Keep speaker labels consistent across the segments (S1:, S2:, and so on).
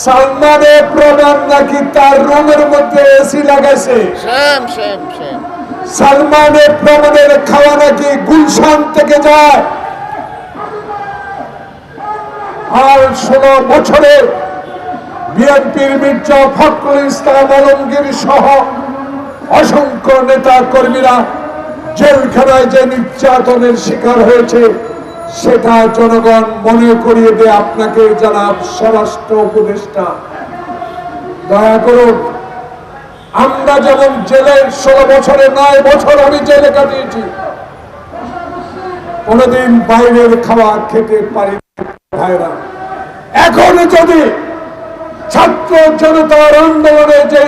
S1: সালমানের প্রমাণ নাকি তার রুমের মধ্যে এসি লাগাইছে। সালমানের প্রমাণের খাওয়া নাকি গুলশান থেকে যায়। আর 16 বছরে বিএনপির মির্জা ফখরুল ইসলাম আলমগীর সহ অসংখ্য নেতা কর্মীরা জেলখানায় যে নির্যাতনের শিকার হয়েছে সেটা জনগণ মনে করিয়ে দেয় আপনাকে জনাব স্বরাষ্ট্র উপদেষ্টা। দয়া করুন, আমরা যেমন জেলে 16 বছরে 9 বছর আমি জেলে কাটিয়েছি, কোনদিন বাইরের খাওয়া খেতে পারি ভাইরা। এখন যদি ছাত্র জনতার আন্দোলনে যে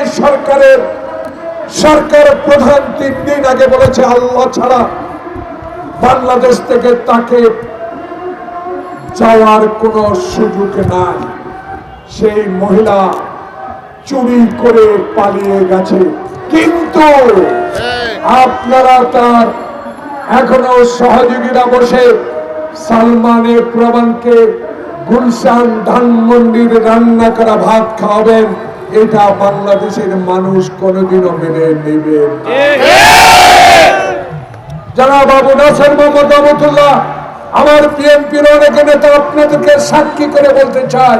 S1: সরকার প্রধান 3 দিন আগে বলেছে আল্লাহ ছাড়া বাংলাদেশ থেকে তাকে যাওয়ার কোন সুযোগ নাই, সেই মহিলা চুরি করে পালিয়ে গেছে। কিন্তু আপনারা তার এখনো সহযোগীরা বসে সালমানের প্রমাণকে গুলশান ধানমন্ডির রান্না করা ভাত খাওয়াবেন, এটা বাংলাদেশের মানুষ কোনোদিনও মেনে নেবে না। জনাব আবু নাসের মোহাম্মদ আবদুল্লাহ, আমার বিএনপির অনেক নেতা আপনাদেরকে সাক্ষী করে বলতে চাই,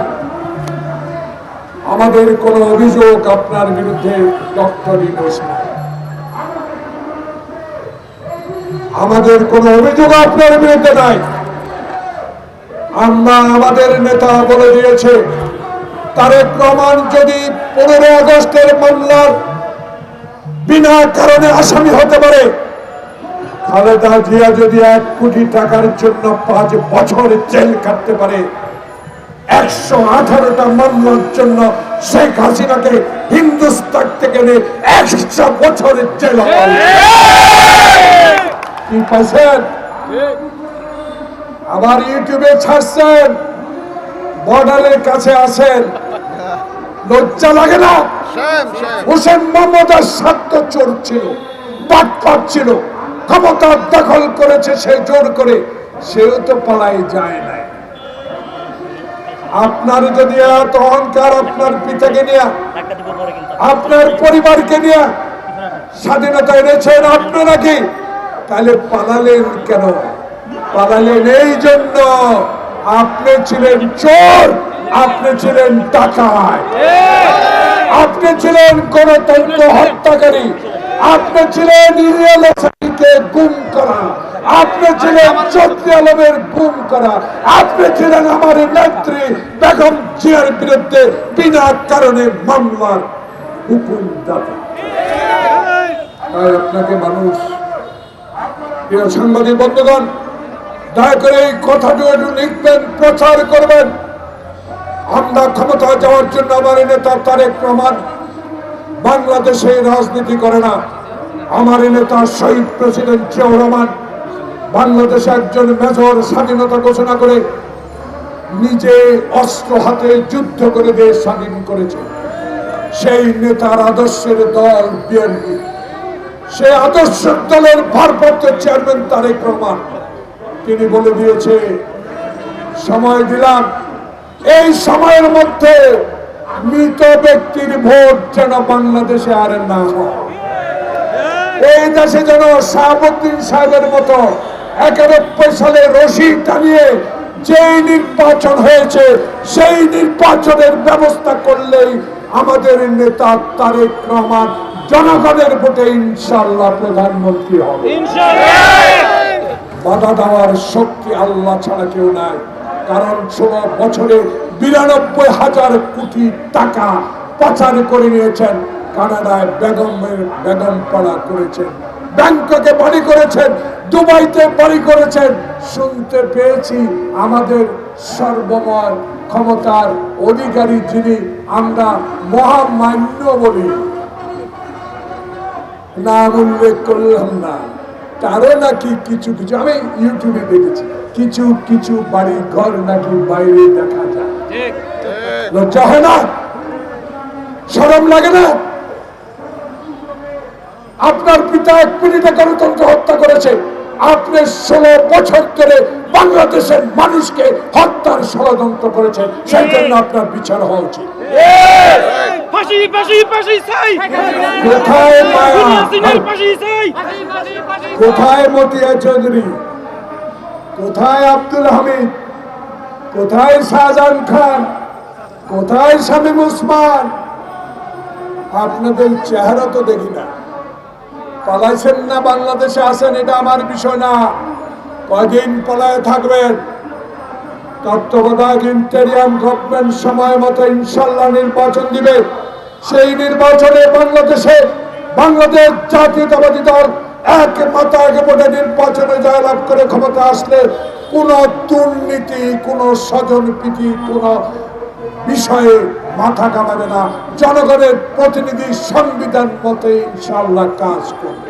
S1: আমাদের কোন অভিযোগ আপনার বিরুদ্ধে ডক্টর ইউনূস নাই। আমাদের কোন অভিযোগ আপনার বিরুদ্ধে নাই। আমরা আমাদের নেতা বলে দিয়েছে তারেক রহমান যদি 15 আগস্টের মামলার বিনা কারণে আসামি হতে পারে, খালেদা জিয়া যদি 1 কোটি টাকার জন্য 5 বছর জেল কাটতে পারে, 118টা মামলার জন্য শেখ হাসিনাকে হিন্দুস্তান থেকে 100 বছরের জেল কি পাইছেন? আবার ইউটিউবে ছাড়ছেন, বর্ডারের কাছে আসেন, লজ্জা লাগে না? হোসেন মোহাম্মদ স্বার্থ চোর ছিল, বাটপাট ছিল, ক্ষমতা দখল করেছে সে জোর করে, সেও তো পালাই যায় নাই। আপনার যদি এত অহংকার, আপনার পিতাকে নিয়ে, আপনার পরিবারকে নিয়ে স্বাধীনতা এনেছেন আপনারা কি, তাহলে পালালেন কেন? পালালেন এই জন্য আপনি ছিলেন চোর, আপনি ছিলেন ডাকাত, আপনি ছিলেন গণতন্ত্র হত্যাকারী, আপনি ছিলেন ইলিয়াস হোসেনকে গুম করা, আপনি ছিলেন চৌধুরী আলমের গুম করা, আপনি ছিলেন আমার নেত্রী বেগম জিয়ার বিরুদ্ধে বিনা কারণে মামলার হুকুমদাতা। তাই আপনাকে মানুষ, প্রিয় সাংবাদিক বন্ধুগণ, দয়া করে এই কথাটা একটু লিখবেন, প্রচার করবেন। আমরা ক্ষমতা যাওয়ার জন্য আমার নেতা তারেক রহমান বাংলাদেশে রাজনীতি করে না। আমার নেতা শহীদ প্রেসিডেন্ট জিয়াউর রহমান বাংলাদেশে একজন মেজর স্বাধীনতা ঘোষণা করে নিজে অস্ত্র হাতে যুদ্ধ করে দেশ স্বাধীন করেছে। সেই নেতার আদর্শের দল বিএনপি, সেই আদর্শ দলের ভারপ্রাপ্ত চেয়ারম্যান তারেক রহমান, তিনি বলে দিয়েছে সময় দিলাম, এই সময়ের মধ্যে মৃত ব্যক্তির ভোট যেন বাংলাদেশে আর না হয়। এই দেশে যেন শাহাবুদ্দিন সাহেবের মতো 91 সালে রশি টানিয়ে যেই নির্বাচন হয়েছে সেই নির্বাচনের ব্যবস্থা করলেই আমাদের নেতা তারেক রহমান জনগণের ভোটে ইনশাআল্লাহ প্রধানমন্ত্রী হবে। বাধা দেওয়ার শক্তি আল্লাহ ছাড়া কেউ নাই। কারণ 16 বছরে 92,000 কোটি টাকা পাচার করে নিয়েছেন, কানাডায় বেগম পাড়া করেছেন, ব্যাংককে বাড়ি করেছেন, দুবাইতে বাড়ি করেছেন। শুনতে পেয়েছি আমাদের সর্বময় ক্ষমতার অধিকারী যিনি আমরা মহামান্য বলি, নাম উল্লেখ করলাম না, তারও নাকি কিছু কিছু আমি ইউটিউবে দেখেছি, কিছু কিছু বাড়ি ঘর নাকি বাইরে দেখা যায়। লজ্জা হয় না? শরম লাগে না? আপনার পিতা 1 মিনিটে গণতন্ত্র হত্যা করেছে, আপনি 16 বছর ধরে বাংলাদেশের মানুষকে হত্যার ষড়যন্ত্র করেছেন, সেই জন্য আপনার বিচার হওয়া উচিত।
S2: ফাঁসি ফাঁসি ফাঁসি চাই,
S1: কোথায় মায়া,
S2: হাসিনার ফাঁসি চাই,
S1: কোথায় মতিয়া চৌধুরী, কোথায় আব্দুল হামিদ, কোথায় শাহজাহান খান, কোথায় শামীম ওসমান? আপনাদের চেহারা তো দেখি না। পালাইছেন না বাংলাদেশে আছেন, এটা আমার বিষয় না। কয়দিন পলায় থাকবেন? তত্ত্বাবধায়ক ইন্টেরিয়াম গভর্নমেন্ট সময় মতো ইনশাল্লাহ নির্বাচন দিবে। সেই নির্বাচনে বাংলাদেশ জাতীয়তাবাদী দল এক মাথায় ভোটে নির্বাচনে জয়লাভ করে ক্ষমতা আসলে কোন দুর্নীতি, কোন স্বজনপ্রীতি, কোন বিষয়ে মাথা কামাবে না। জনগণের প্রতিনিধি সংবিধান মতে ইনশাল্লাহ কাজ করবে।